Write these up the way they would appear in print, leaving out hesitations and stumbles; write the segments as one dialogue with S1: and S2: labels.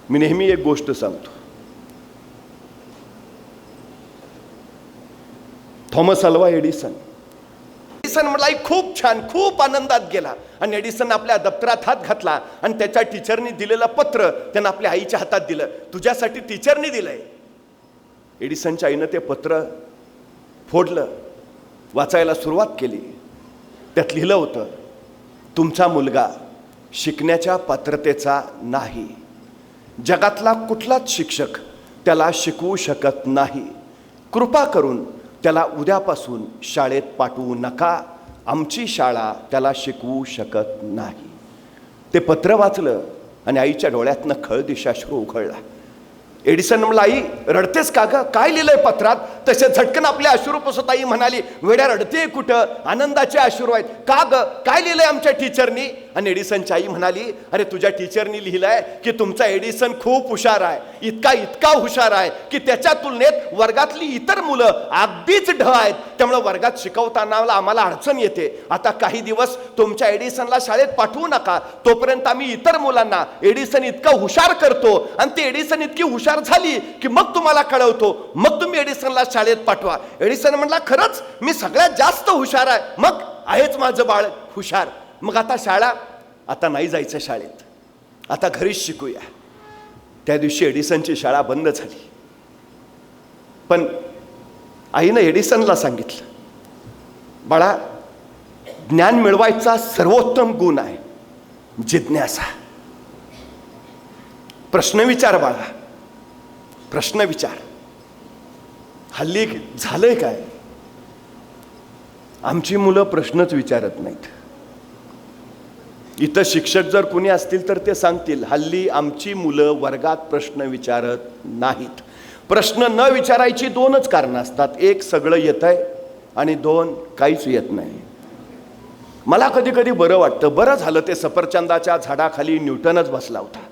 S1: मी नेहमी एक गोष्ट सांगतो, थॉमस अल्वा एडिसन म्हटला खूप छान, खूप आनंदात गेला आणि एडिसन आपल्या दप्तरात हात घातला आणि त्याच्या टीचरनी दिलेलं पत्र त्यानं आपल्या आईच्या हातात दिलं. तुझ्यासाठी टीचरनी दिलंय. एडिसनच्या आईनं ते पत्र फोडलं, वाचायला सुरुवात केली. त्यात लिहिलं होतं, तुमचा मुलगा शिकण्याच्या पात्रतेचा नाही. जगातला कुठलाच शिक्षक त्याला शिकवू शकत नाही. कृपा करून त्याला उद्यापासून शाळेत पाठवू नका. आमची शाळा त्याला शिकवू शकत नाही. ते पत्र वाचलं आणि आईच्या डोळ्यातनं खळदिशाश्रू उघळला. एडिसन म्हणला, आई रडतेस का ग? काय लिहिलंय पत्रात? तसे झटकन आपल्या अश्रू पुसत आई म्हणाली, वेड्या रडते कुठं, आनंदाचे अश्रू आहेत. का ग, काय लिहिलंय आमच्या टीचरनी? आणि एडिसनची आई म्हणाली, अरे तुझ्या टीचरनी लिहिलंय की तुमचा एडिसन खूप हुशार आहे, इतका हुशार आहे की त्याच्या तुलनेत वर्गातली इतर मुलं अगदीच ढ आहेत. त्यामुळे वर्गात शिकवताना आम्हाला अडचण येते. आता काही दिवस तुमच्या एडिसनला शाळेत पाठवू नका, तोपर्यंत आम्ही इतर मुलांना एडिसन इतका हुशार करतो आणि ते एडिसन इतकी हुशार झाली की मग तुम्हाला कळवतो, मग तुम्ही एडिसनला शाळेत पाठवा. एडिसन म्हणला, खरंच मी सगळ्यात जास्त हुशार आहे? मग आहेच माझं बाळ हुशार. मग आता शाळा? आता नाही जायचं शाळेत, आता घरीच शिकूया. त्या दिवशी एडिसनची शाळा बंद झाली. पण आईनं एडिसनला सांगितलं, बाळा ज्ञान मिळवायचा सर्वोत्तम गुण आहे जिज्ञासा. प्रश्न विचार बाळा, प्रश्न विचार. हल्ली झालंय काय, आमची मुलं प्रश्नच विचारत नाहीत. इथं शिक्षक जर कुणी असतील तर ते सांगतील, हल्ली आमची मुलं वर्गात प्रश्न विचारत नाहीत. प्रश्न न विचारायची दोनच कारणं असतात, एक सगळं येतंय आणि दोन काहीच येत नाही. मला कधी कधी बरं वाटतं, बरं झालं ते सफरचंदाच्या झाडाखाली न्यूटनच बसला होता.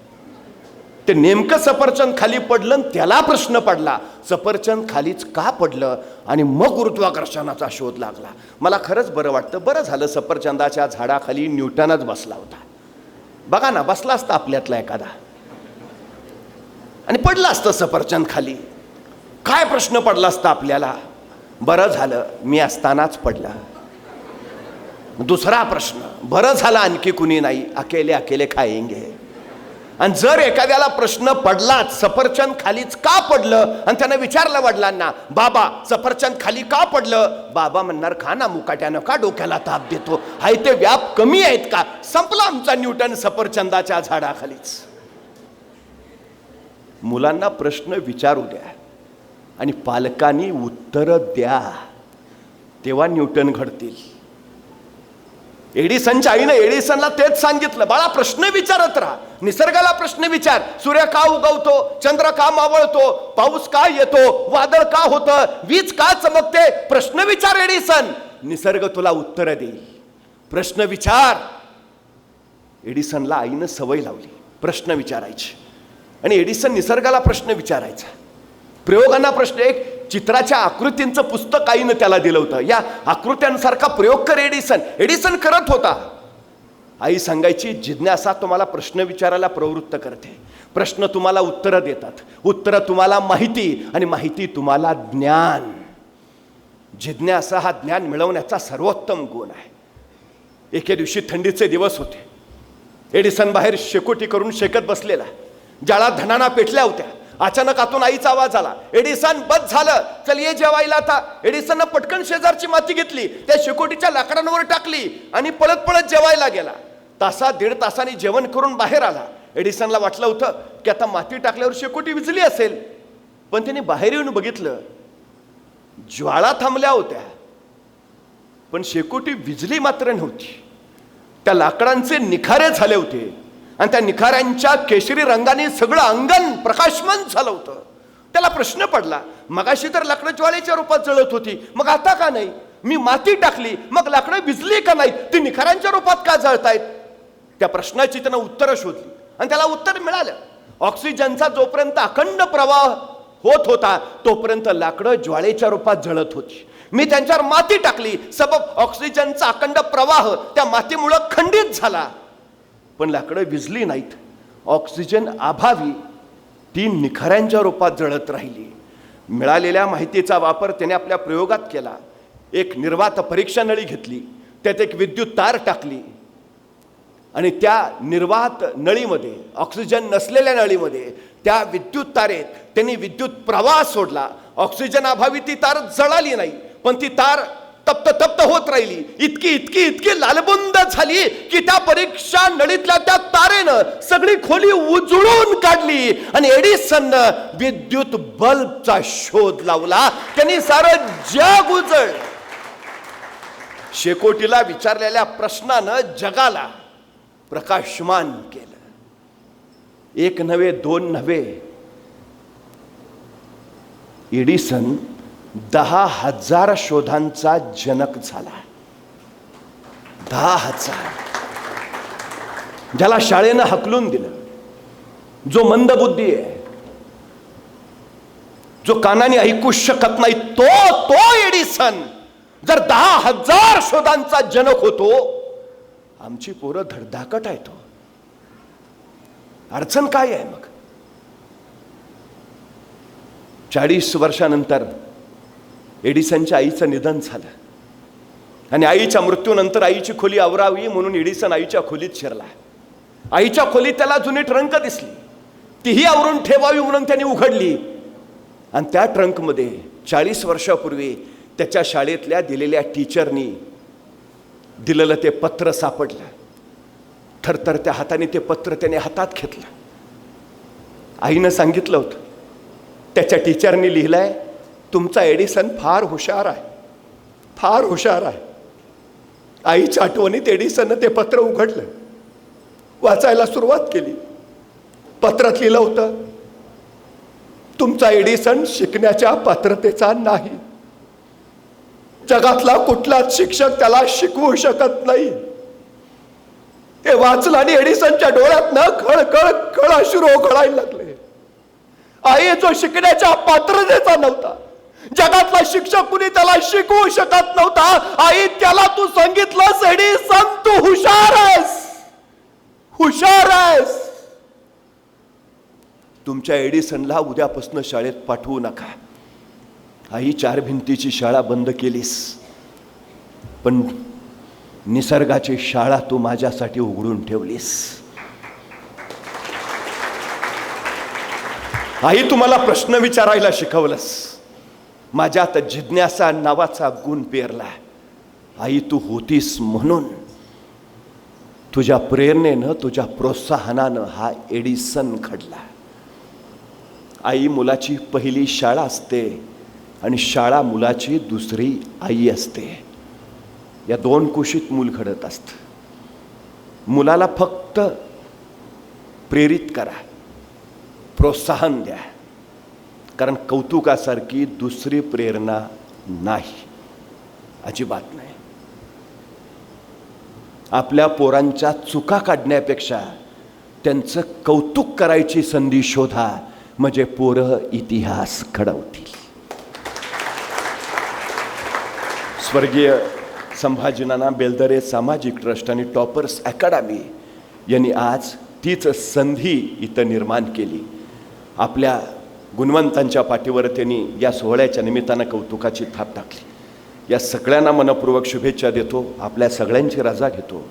S1: ते नेमकं सफरचंद खाली पडलं आणि त्याला प्रश्न पडला, सफरचंद खालीच का पडलं, आणि मग गुरुत्वाकर्षणाचा शोध लागला. मला खरंच बरं वाटतं, बरं झालं सफरचंदाच्या झाडाखाली न्यूटनच बसला होता. बघा ना, बसला असता आपल्यातला एखादा आणि पडला असतं सफरचंद खाली, काय प्रश्न पडला असता आपल्याला? बरं झालं मी असतानाच पडला. दुसरा प्रश्न, बरं झालं आणखी कुणी नाही, अकेले अकेले खाएंगे. आणि जर एखाद्याला प्रश्न पडलाच, सफरचंद खालीच का पडलं, आणि त्यानं विचारलं वडिलांना, बाबा सफरचंद खाली का पडलं? बाबा म्हणणार, खा ना मुकाट्यानं, का डोक्याला ताप देतो, हाय ते व्याप कमी आहेत का? संपला आमचा न्यूटन सफरचंदाच्या झाडाखालीच. मुलांना प्रश्न विचारू द्या आणि पालकांनी उत्तर द्या, तेव्हा न्यूटन घडतील. एडिसनच्या आईनं एडिसनला तेच सांगितलं, बाळा प्रश्न विचारत राहा, निसर्गाला प्रश्न विचार. सूर्य का उगवतो, चंद्र का मावळतो, पाऊस का येतो, वादळ का होतं, वीज का चमकते? प्रश्न विचार एडिसन, निसर्ग तुला उत्तर देईल. प्रश्न विचार. एडिसनला आईनं सवय लावली प्रश्न विचारायची आणि एडिसन निसर्गाला प्रश्न विचारायचा. प्रयोगांना प्रश्न, एक चित्राच्या आकृतींचं पुस्तक आईनं त्याला दिलं होतं, या आकृत्यांसारखा प्रयोग कर एडिसन. एडिसन करत होता. आई सांगायची, जिज्ञासा तुम्हाला प्रश्न विचारायला प्रवृत्त करते, प्रश्न तुम्हाला उत्तरं देतात, उत्तरं तुम्हाला माहिती, आणि माहिती तुम्हाला ज्ञान. जिज्ञासा हा ज्ञान मिळवण्याचा सर्वोत्तम गुण आहे. एके दिवशी थंडीचे दिवस होते. एडिसन बाहेर शेकोटी करून शेकत बसलेला, जाळा धणाना पेटल्या होत्या. अचानक आतून आईचा आवाज आला, एडिसन बस झालं, चल ये जेवायला आता. एडिसननं पटकन शेजारची माती घेतली, त्या शेकोटीच्या लाकडांवर टाकली आणि पळत पळत जेवायला गेला. दीड तासाने जेवण करून बाहेर आला. एडिसनला वाटलं होतं की आता माती टाकल्यावर शेकोटी विझली असेल, पण त्याने बाहेर येऊन बघितलं, ज्वाळा थांबल्या होत्या पण शेकोटी विझली मात्र नव्हती. त्या लाकडांचे निखारे झाले होते आणि त्या निखाऱ्यांच्या केशरी रंगाने सगळं अंगण प्रकाशमान झालं होतं. त्याला प्रश्न पडला, मगाशी तर लाकडं ज्वाळेच्या रूपात जळत होती, मग आता का नाही? मी माती टाकली, मग लाकडं भिजली का नाही, ती निखाऱ्यांच्या रूपात का जळतायत? त्या प्रश्नाची त्यानं उत्तरं शोधली आणि त्याला उत्तर मिळालं. ऑक्सिजनचा जोपर्यंत अखंड प्रवाह होत होता तोपर्यंत लाकडं ज्वाळेच्या रूपात जळत होती. मी त्यांच्यावर माती टाकली, सबब ऑक्सिजनचा अखंड प्रवाह त्या मातीमुळे खंडित झाला, पण लाकडं विझली नाहीत. ऑक्सिजन अभावी ती निखाऱ्यांच्या रूपात जळत राहिली. मिळालेल्या माहितीचा वापर त्याने आपल्या प्रयोगात केला. एक निर्वात परीक्षा नळी घेतली, त्यात एक विद्युत तार टाकली आणि त्या निर्वात नळीमध्ये, ऑक्सिजन नसलेल्या नळीमध्ये, त्या विद्युत तारेत त्यांनी विद्युत प्रवाह सोडला. ऑक्सिजन अभावी ती तार जळाली नाही, पण ती तार तप्त तप्त होत राहिली. इतकी इतकी इतकी लालबुंद झाली की त्या परीक्षा नळीतल्या त्या तारेनं सगळी खोली उजळून काढली आणि एडिसननं विद्युत बल्बचा शोध लावला. त्यांनी सारं जग उजळलं. शेकोटीला विचारलेल्या प्रश्नानं जगाला प्रकाशमान केलं. एक नव्हे, दोन नव्हे, एडिसन 10,000 शोधांचा जनक झाला. 10,000. ज्याला शाळेनं हकलून दिलं, जो मंदबुद्धी आहे, जो कानाने ऐकू शकत नाही, तो एडिसन जर 10,000 शोधांचा जनक होतो, आमची पोरं धडधाकट आहेत. अडचण काय आहे मग? 40 वर्षानंतर एडिसनच्या आईचं निधन झालं आणि आईच्या मृत्यूनंतर आईची खोली आवरावी म्हणून एडिसन आईच्या खोलीत शिरला. आईच्या खोलीत त्याला जुनी ट्रंक दिसली, तीही आवरून ठेवावी म्हणून त्याने उघडली आणि त्या ट्रंकमध्ये 40 वर्षापूर्वी त्याच्या शाळेतल्या दिलेल्या टीचरनी दिलेलं ते पत्र सापडलं. थरथरत्या हाताने ते पत्र त्याने हातात घेतलं. आईनं सांगितलं होतं, त्याच्या टीचरनी लिहिलंय, तुमचा एडिसन फार हुशार आहे, फार हुशार आहे. आईच्या आठवणीत एडिसननं ते पत्र उघडलं, वाचायला सुरुवात केली. पत्रात लिहिलं होतं, तुमचा एडिसन शिकण्याच्या पात्रतेचा नाही. जगातला कुठलाच शिक्षक त्याला शिकवू शकत नाही. ते वाचलं आणि एडिसनच्या डोळ्यातनं खळखळ खळ अश्रू ओघळायला लागले. आई जो शिकण्याच्या पात्रतेचा नव्हता, जगातला शिक्षक कुणी त्याला शिकवू शकत नव्हता, आई त्याला तू सांगितलंस, एडिसन तू हुशार आहेस, हुशार आहेस. तुमच्या एडिसनला उद्यापासून शाळेत पाठवू नका. आई, 4 भिंतीची शाळा बंद केलीस, पण निसर्गाची शाळा तू माझ्यासाठी उघडून ठेवलीस. आई, तुम्हाला प्रश्न विचारायला शिकवलंस, माझ्यात जिज्ञासा नावाचा गुण पेरला. आई, तू होतीस म्हणून, तुझ्या प्रेरणेनं, तुझ्या प्रोत्साहनानं हा एडिसन घडला. आई मुलाची पहिली शाळा असते आणि शाळा मुलाची दुसरी आई असते. या 2 कुशीत मूल घडत असतं. मुलाला फक्त प्रेरित करा, प्रोत्साहन द्या, कारण कौतुकासारखी दुसरी प्रेरणा नाही, अजिबात नाही. आपल्या पोरांच्या चुका काढण्यापेक्षा त्यांचं कौतुक करायची संधी शोधा, म्हणजे पोरं इतिहास घडवतील. स्वर्गीय संभाजीनाना बेलदरे सामाजिक ट्रस्ट आणि टॉपर्स अकॅडमी यांनी आज तीच संधी इथं निर्माण केली. आपल्या गुणवंतांच्या पाठीवर त्यांनी या सोहळ्याच्या निमित्तानं कौतुकाची थाप टाकली. या सगळ्यांना मनपूर्वक शुभेच्छा देतो. आपल्या सगळ्यांची रजा घेतो.